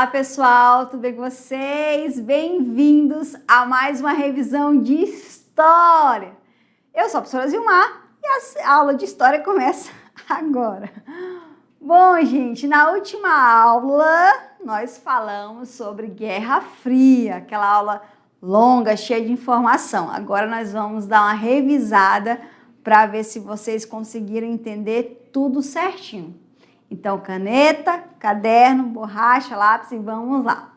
Olá pessoal, tudo bem com vocês? Bem-vindos a mais uma revisão de História. Eu sou a professora Zilmar e a aula de História começa agora. Bom, gente, na última aula nós falamos sobre Guerra Fria, aquela aula longa, cheia de informação. Agora nós vamos dar uma revisada para ver se vocês conseguiram entender tudo certinho. Então, caneta, caderno, borracha, lápis e vamos lá.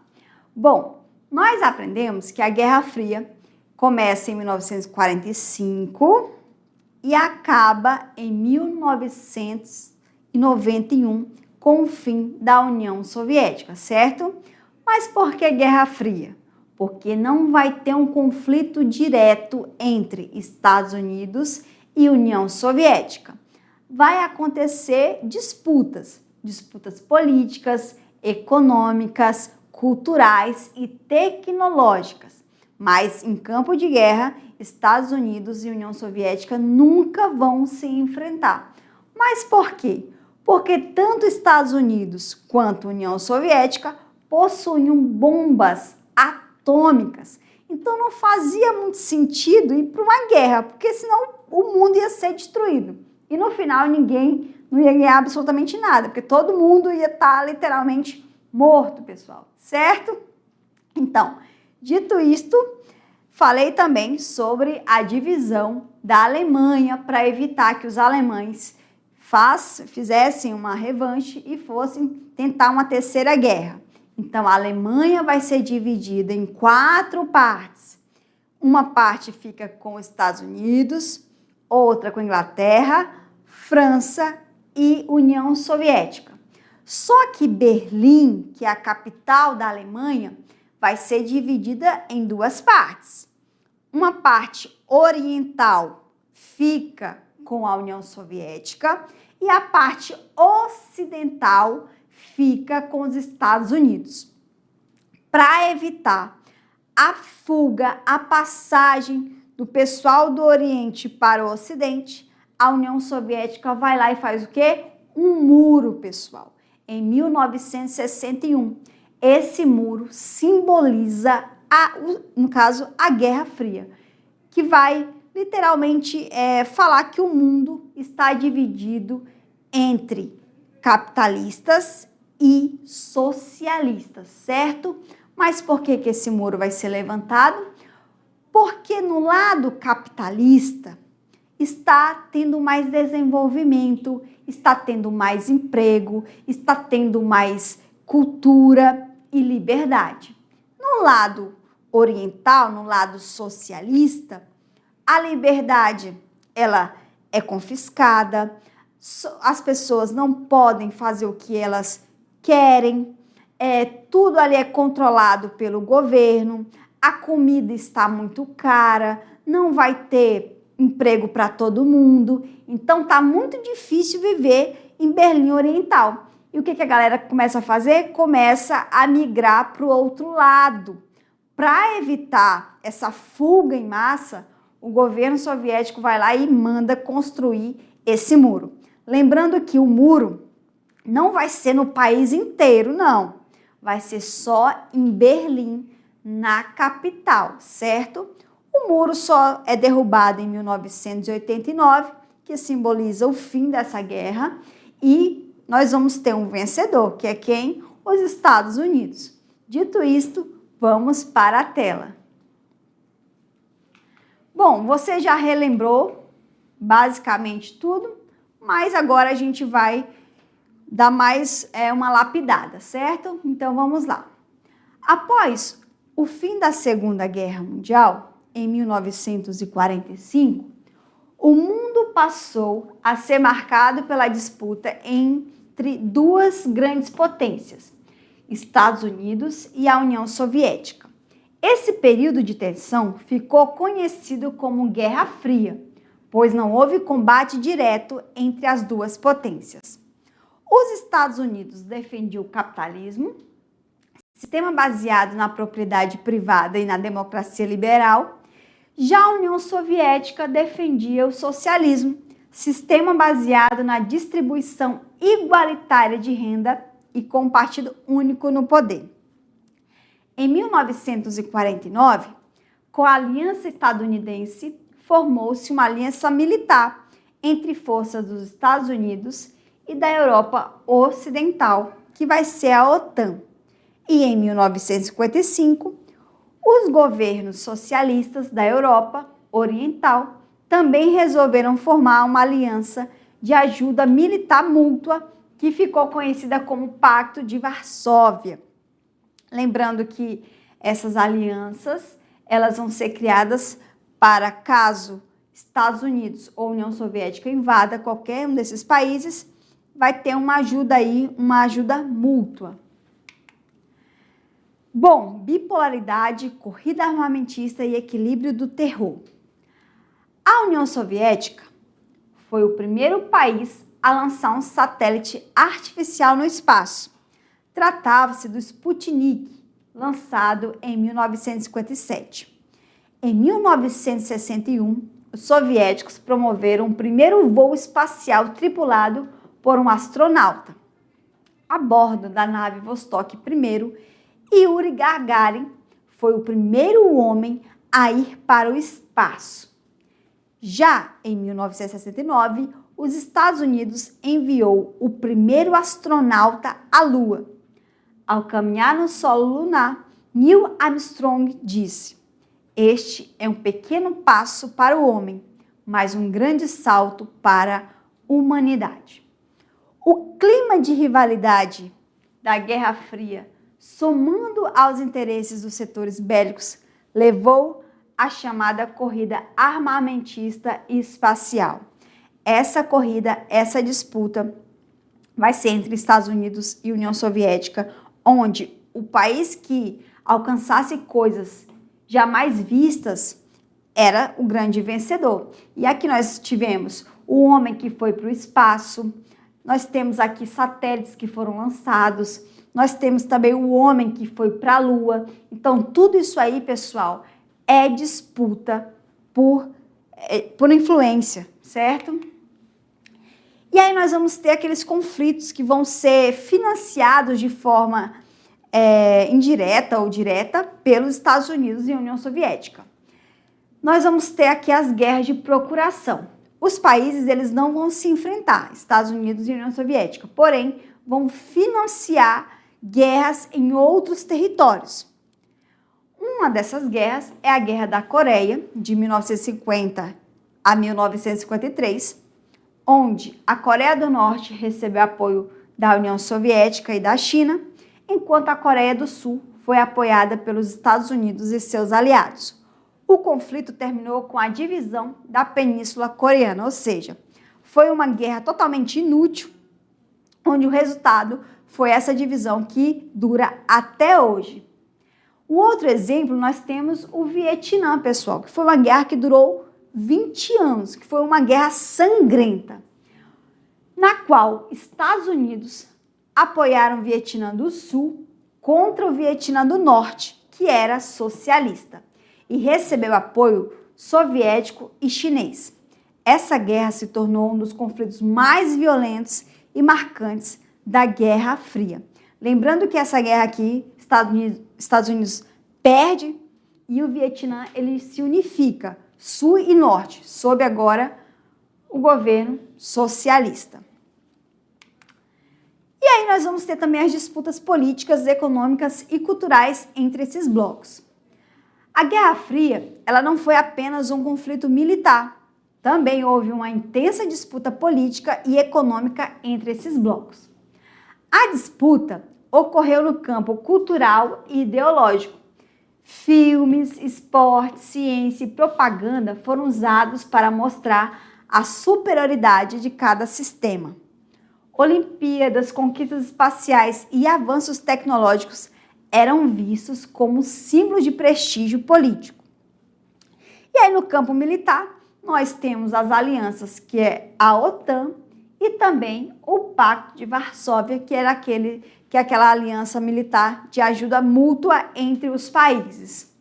Bom, nós aprendemos que a Guerra Fria começa em 1945 e acaba em 1991 com o fim da União Soviética, certo? Mas por que Guerra Fria? Porque não vai ter um conflito direto entre Estados Unidos e União Soviética. Vai acontecer disputas políticas, econômicas, culturais e tecnológicas. Mas em campo de guerra, Estados Unidos e União Soviética nunca vão se enfrentar. Mas por quê? Porque tanto Estados Unidos quanto União Soviética possuíam bombas atômicas. Então não fazia muito sentido ir para uma guerra, porque senão o mundo ia ser destruído. E no final ninguém não ia ganhar absolutamente nada, porque todo mundo ia estar literalmente morto, pessoal, certo? Então, dito isto, falei também sobre a divisão da Alemanha para evitar que os alemães fizessem uma revanche e fossem tentar uma terceira guerra. Então, a Alemanha vai ser dividida em 4 partes. Uma parte fica com os Estados Unidos, outra com a Inglaterra, França e União Soviética. Só que Berlim, que é a capital da Alemanha, vai ser dividida em 2 partes. Uma parte oriental fica com a União Soviética e a parte ocidental fica com os Estados Unidos. Para evitar a fuga, a passagem do pessoal do Oriente para o Ocidente, a União Soviética vai lá e faz o quê? Um muro, pessoal, em 1961. Esse muro simboliza, no caso, a Guerra Fria, que vai literalmente falar que o mundo está dividido entre capitalistas e socialistas, certo? Mas por que esse muro vai ser levantado? Porque no lado capitalista está tendo mais desenvolvimento, está tendo mais emprego, está tendo mais cultura e liberdade. No lado oriental, no lado socialista, a liberdade ela é confiscada, as pessoas não podem fazer o que elas querem, tudo ali é controlado pelo governo, a comida está muito cara, não vai ter emprego para todo mundo, então tá muito difícil viver em Berlim Oriental. E o que a galera começa a fazer? Começa a migrar para o outro lado. Para evitar essa fuga em massa, o governo soviético vai lá e manda construir esse muro. Lembrando que o muro não vai ser no país inteiro, não. Vai ser só em Berlim, na capital, certo? O muro só é derrubado em 1989, que simboliza o fim dessa guerra, e nós vamos ter um vencedor, que é quem? Os Estados Unidos. Dito isto, vamos para a tela. Bom, você já relembrou basicamente tudo, mas agora a gente vai dar mais uma lapidada, certo? Então vamos lá. Após o fim da Segunda Guerra Mundial, em 1945, o mundo passou a ser marcado pela disputa entre 2 grandes potências, Estados Unidos e a União Soviética. Esse período de tensão ficou conhecido como Guerra Fria, pois não houve combate direto entre as 2 potências. Os Estados Unidos defendiam o capitalismo, sistema baseado na propriedade privada e na democracia liberal. Já a União Soviética defendia o socialismo, sistema baseado na distribuição igualitária de renda e com um partido único no poder. Em 1949, com a Aliança Estadunidense, formou-se uma aliança militar entre forças dos Estados Unidos e da Europa Ocidental, que vai ser a OTAN. E em 1955, os governos socialistas da Europa Oriental também resolveram formar uma aliança de ajuda militar mútua que ficou conhecida como Pacto de Varsóvia. Lembrando que essas alianças, elas vão ser criadas para caso Estados Unidos ou União Soviética invada qualquer um desses países, vai ter uma ajuda aí, uma ajuda mútua. Bom, bipolaridade, corrida armamentista e equilíbrio do terror. A União Soviética foi o primeiro país a lançar um satélite artificial no espaço. Tratava-se do Sputnik, lançado em 1957. Em 1961, os soviéticos promoveram o primeiro voo espacial tripulado por um astronauta. A bordo da nave Vostok 1, Yuri Gagarin foi o primeiro homem a ir para o espaço. Já em 1969, os Estados Unidos enviou o primeiro astronauta à Lua. Ao caminhar no solo lunar, Neil Armstrong disse: "Este é um pequeno passo para o homem, mas um grande salto para a humanidade." O clima de rivalidade da Guerra Fria, somando aos interesses dos setores bélicos, levou à chamada corrida armamentista e espacial. Essa corrida, essa disputa vai ser entre Estados Unidos e União Soviética, onde o país que alcançasse coisas jamais vistas era o grande vencedor. E aqui nós tivemos o homem que foi para o espaço, nós temos aqui satélites que foram lançados, nós temos também o homem que foi para a Lua. Então, tudo isso aí, pessoal, é disputa por influência, certo? E aí nós vamos ter aqueles conflitos que vão ser financiados de forma indireta ou direta pelos Estados Unidos e União Soviética. Nós vamos ter aqui as guerras de procuração. Os países, eles não vão se enfrentar, Estados Unidos e União Soviética, porém vão financiar guerras em outros territórios. Uma dessas guerras é a Guerra da Coreia, de 1950 a 1953, onde a Coreia do Norte recebeu apoio da União Soviética e da China, enquanto a Coreia do Sul foi apoiada pelos Estados Unidos e seus aliados. O conflito terminou com a divisão da Península Coreana, ou seja, foi uma guerra totalmente inútil, onde o resultado foi essa divisão que dura até hoje. Um outro exemplo, nós temos o Vietnã, pessoal, que foi uma guerra que durou 20 anos, que foi uma guerra sangrenta, na qual Estados Unidos apoiaram o Vietnã do Sul contra o Vietnã do Norte, que era socialista, e recebeu apoio soviético e chinês. Essa guerra se tornou um dos conflitos mais violentos e marcantes da Guerra Fria. Lembrando que essa guerra aqui, Estados Unidos perde e o Vietnã ele se unifica, Sul e Norte, sob agora o governo socialista. E aí nós vamos ter também as disputas políticas, econômicas e culturais entre esses blocos. A Guerra Fria, ela não foi apenas um conflito militar, também houve uma intensa disputa política e econômica entre esses blocos. A disputa ocorreu no campo cultural e ideológico. Filmes, esporte, ciência e propaganda foram usados para mostrar a superioridade de cada sistema. Olimpíadas, conquistas espaciais e avanços tecnológicos eram vistos como símbolo de prestígio político. E aí no campo militar, nós temos as alianças, que é a OTAN, e também o Pacto de Varsóvia, que era aquela aliança militar de ajuda mútua entre os países.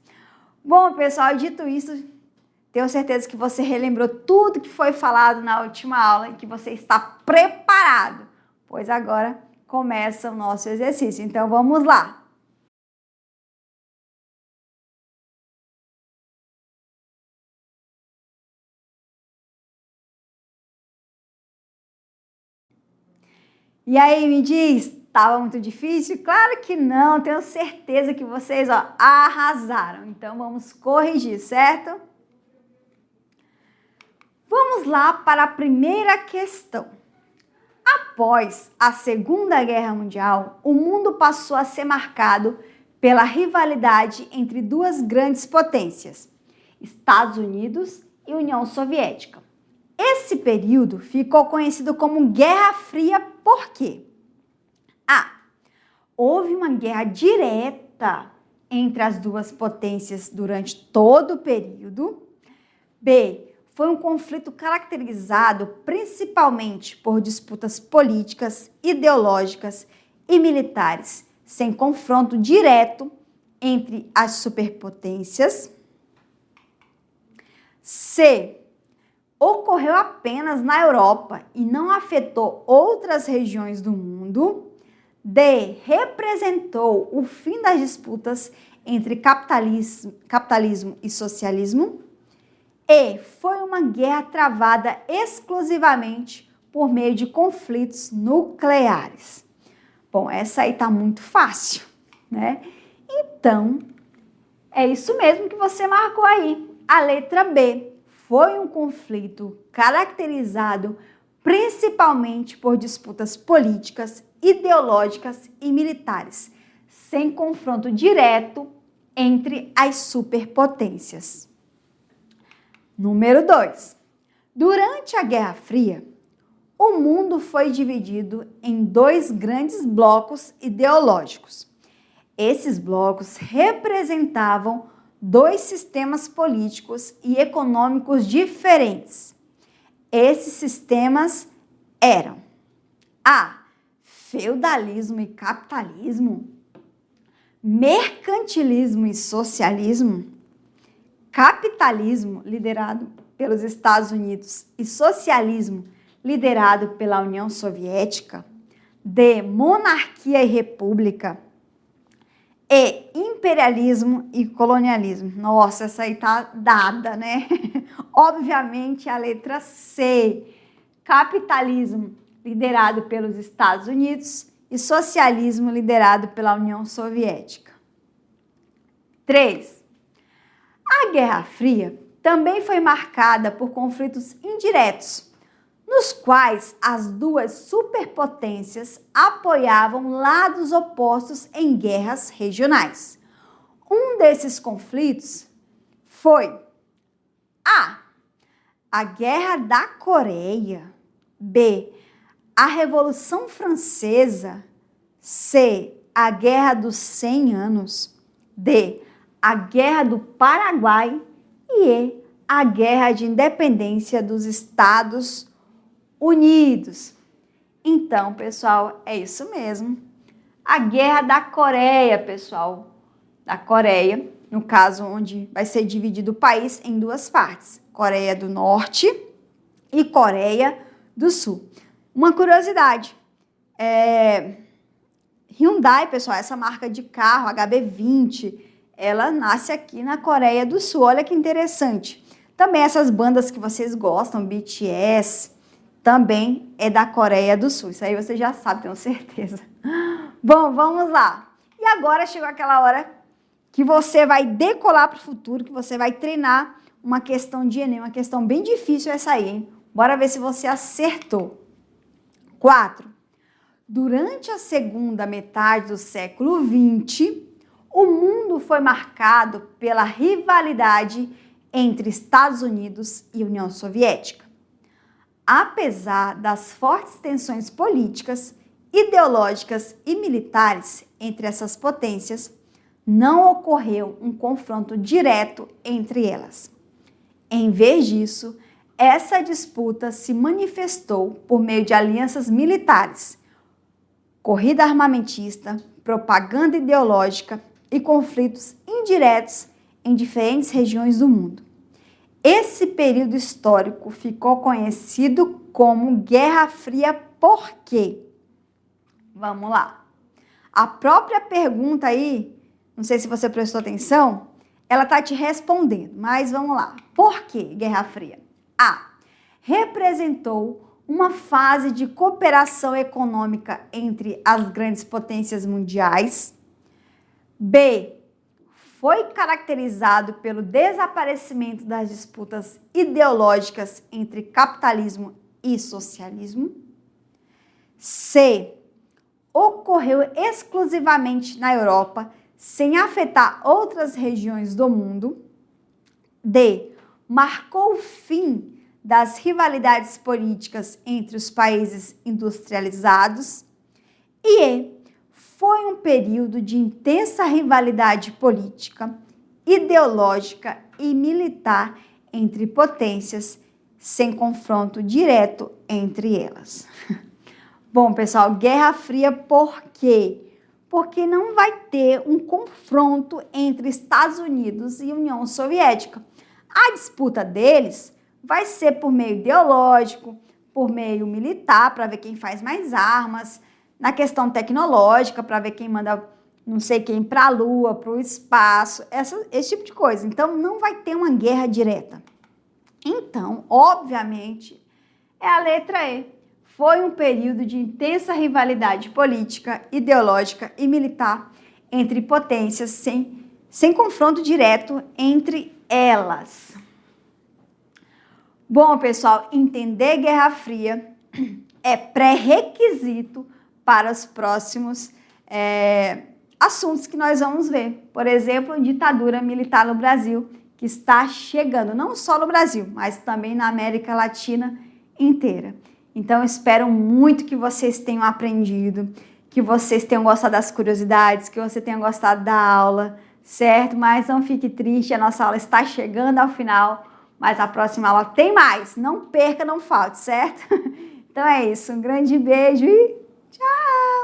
Bom, pessoal, dito isso, tenho certeza que você relembrou tudo que foi falado na última aula e que você está preparado, pois agora começa o nosso exercício. Então, vamos lá! E aí, me diz, estava muito difícil? Claro que não, tenho certeza que vocês arrasaram. Então, vamos corrigir, certo? Vamos lá para a primeira questão. Após a Segunda Guerra Mundial, o mundo passou a ser marcado pela rivalidade entre duas grandes potências, Estados Unidos e União Soviética. Esse período ficou conhecido como Guerra Fria por quê? A. Houve uma guerra direta entre as duas potências durante todo o período. B. Foi um conflito caracterizado principalmente por disputas políticas, ideológicas e militares, sem confronto direto entre as superpotências. C. Ocorreu apenas na Europa e não afetou outras regiões do mundo. D. Representou o fim das disputas entre capitalismo e socialismo. E. Foi uma guerra travada exclusivamente por meio de conflitos nucleares. Bom, essa aí tá muito fácil, né? Então, é isso mesmo que você marcou aí. A letra B. Foi um conflito caracterizado principalmente por disputas políticas, ideológicas e militares, sem confronto direto entre as superpotências. Número 2. Durante a Guerra Fria, o mundo foi dividido em dois grandes blocos ideológicos. Esses blocos representavam dois sistemas políticos e econômicos diferentes. Esses sistemas eram A. Feudalismo e capitalismo, mercantilismo e socialismo, capitalismo liderado pelos Estados Unidos e socialismo liderado pela União Soviética, D. Monarquia e república, E. Imperialismo e colonialismo. Nossa, essa aí tá dada, né? Obviamente, a letra C. Capitalismo liderado pelos Estados Unidos e socialismo liderado pela União Soviética. 3. A Guerra Fria também foi marcada por conflitos indiretos, nos quais as duas superpotências apoiavam lados opostos em guerras regionais. Um desses conflitos foi a Guerra da Coreia, B. a Revolução Francesa, C. a Guerra dos 100 Anos, D. a Guerra do Paraguai e E. a Guerra de Independência dos Estados Unidos. Então, pessoal, é isso mesmo. A Guerra da Coreia, pessoal. Da Coreia, no caso, onde vai ser dividido o país em duas partes. Coreia do Norte e Coreia do Sul. Uma curiosidade. Hyundai, pessoal, essa marca de carro, HB20, ela nasce aqui na Coreia do Sul. Olha que interessante. Também essas bandas que vocês gostam, BTS, também é da Coreia do Sul. Isso aí você já sabe, tenho certeza. Bom, vamos lá. E agora chegou aquela hora que você vai decolar para o futuro, que você vai treinar uma questão de Enem, uma questão bem difícil essa aí, hein? Bora ver se você acertou. 4. Durante a segunda metade do século XX, o mundo foi marcado pela rivalidade entre Estados Unidos e União Soviética. Apesar das fortes tensões políticas, ideológicas e militares entre essas potências, não ocorreu um confronto direto entre elas. Em vez disso, essa disputa se manifestou por meio de alianças militares, corrida armamentista, propaganda ideológica e conflitos indiretos em diferentes regiões do mundo. Esse período histórico ficou conhecido como Guerra Fria por quê? Vamos lá. A própria pergunta aí, não sei se você prestou atenção, ela está te respondendo, mas vamos lá. Por que Guerra Fria? A. Representou uma fase de cooperação econômica entre as grandes potências mundiais. B. Foi caracterizado pelo desaparecimento das disputas ideológicas entre capitalismo e socialismo. C. Ocorreu exclusivamente na Europa, sem afetar outras regiões do mundo. D. Marcou o fim das rivalidades políticas entre os países industrializados. E E. Foi um período de intensa rivalidade política, ideológica e militar entre potências, sem confronto direto entre elas. Bom, pessoal, Guerra Fria por quê? Porque não vai ter um confronto entre Estados Unidos e União Soviética. A disputa deles vai ser por meio ideológico, por meio militar, para ver quem faz mais armas, na questão tecnológica, para ver quem manda não sei quem para a Lua, para o espaço, esse tipo de coisa. Então, não vai ter uma guerra direta. Então, obviamente, é a letra E. Foi um período de intensa rivalidade política, ideológica e militar entre potências, sem confronto direto entre elas. Bom, pessoal, entender Guerra Fria é pré-requisito para os próximos assuntos que nós vamos ver. Por exemplo, ditadura militar no Brasil, que está chegando, não só no Brasil, mas também na América Latina inteira. Então, espero muito que vocês tenham aprendido, que vocês tenham gostado das curiosidades, que você tenha gostado da aula, certo? Mas não fique triste, a nossa aula está chegando ao final, mas a próxima aula tem mais. Não perca, não falte, certo? Então é isso, um grande beijo e tchau!